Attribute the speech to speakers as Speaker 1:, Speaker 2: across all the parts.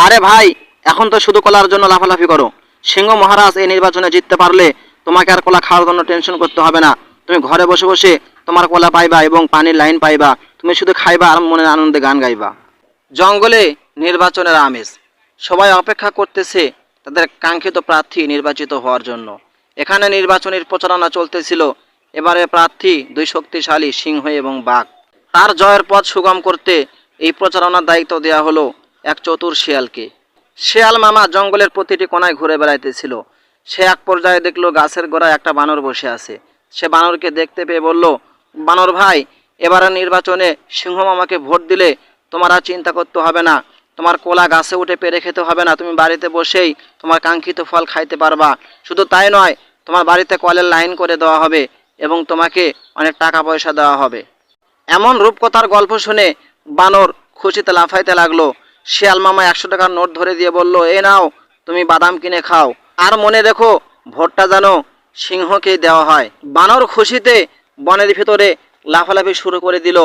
Speaker 1: আরে ভাই, এখন তো শুধু কলার জন্য লাফালাফি করো। সিংহ মহারাজ এই নির্বাচনে জিততে পারলে তোমাকে আর কলা খাওয়ার জন্য টেনশন করতে হবে না। তুমি ঘরে বসে বসে তোমার কলা পাইবা এবং পানির লাইন পাইবা। তুমি শুধু খাইবা আর মনে আনন্দে গান গাইবা। জঙ্গলে নির্বাচনের আমেজ, সবাই অপেক্ষা করতেছে তাদের কাঙ্ক্ষিত প্রার্থী নির্বাচিত হওয়ার জন্য। এখানে নির্বাচনের প্রচারণা চলতেছিল। এবারে প্রার্থী দুই শক্তিশালী সিংহ এবং বাঘ। তার জয়ের পথ সুগম করতে এই প্রচারণার দায়িত্ব দেওয়া হলো এক চতুর শিয়ালকে। শিয়াল মামা জঙ্গলের প্রতিটি কোনায় ঘুরে বেড়াইতেছিল। সে এক পর্যায়ে দেখলো গাছের গোড়ায় একটা বানর বসে আছে। সে বানরকে দেখতে পেয়ে বলল, বানর ভাই, এবারে নির্বাচনে সিংহ মামাকে ভোট দিলে তোমার আর চিন্তা করতে হবে না। তোমার কোলা গাছে উঠে পেরে খেতে হবে না। তুমি বাড়িতে বসেই তোমার কাঙ্ক্ষিত ফল খাইতে পারবা। শুধু তাই নয়, তোমার বাড়িতে কলের লাইন করে দেওয়া হবে এবং তোমাকে অনেক টাকা পয়সা দেওয়া হবে। এমন রূপকথার গল্প শুনে বানর খুশিতে লাফাইতে লাগলো। শিয়াল মামা 100 টাকার নোট ধরে দিয়ে বলল, এ নাও, তুমি বাদাম কিনে খাও, আর মনে রেখো ভোটটা যেন সিংহকেই দেওয়া হয়। বানর খুশিতে বনের ভিতরে লাফালাফি শুরু করে দিল।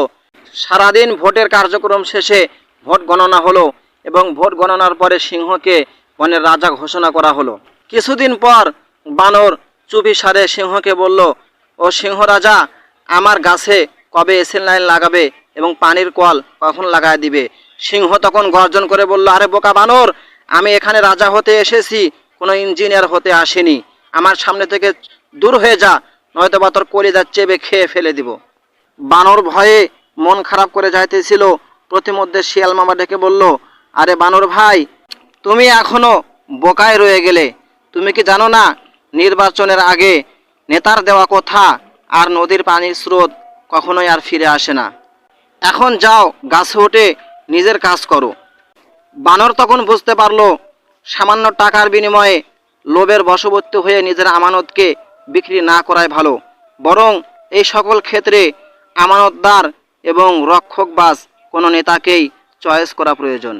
Speaker 1: সারাদিন ভোটের কার্যক্রম শেষে ভোট গণনা হলো এবং ভোট গণনার পরে সিংহকে বনের রাজা ঘোষণা করা হলো। কিছুদিন পর বানর চুপি সারে সিংহকে বলল, ও সিংহ রাজা, আমার গাছে কবে এসিল লাইন লাগাবে এবং পানির কল কখন লাগায় দিবে? সিংহ তখন গর্জন করে বলল, আরে বোকা বানর, আমি এখানে রাজা হতে এসেছি, কোনো ইঞ্জিনিয়ার হতে আসেনি। আমার সামনে থেকে দূর হয়ে যা, নয়তো বা তোর কলিজা চেপে খেয়ে ফেলে দিব। বানর ভয়ে মন খারাপ করে যাইতেছিল। প্রতিমধ্যে শিয়াল মামা ডেকে বলল, আরে বানর ভাই, তুমি এখনো বোকায় রয়ে গেলে। তুমি কি জানো না, নির্বাচনের আগে নেতার দেওয়া কথা আর নদীর পানির স্রোত কখনোই আর ফিরে আসে না। এখন যাও, গাছে উঠে নিজের কাজ করো। বানর তখন বুঝতে পারলো সামান্য টাকার বিনিময়ে লোভের বশবর্তী হয়ে নিজের আমানতকে বিক্রি না করাই ভালো, বরং এই সকল ক্ষেত্রে আমানতদার এবং রক্ষকবাজ কোনো নেতাকেই চয়েস করা প্রয়োজন।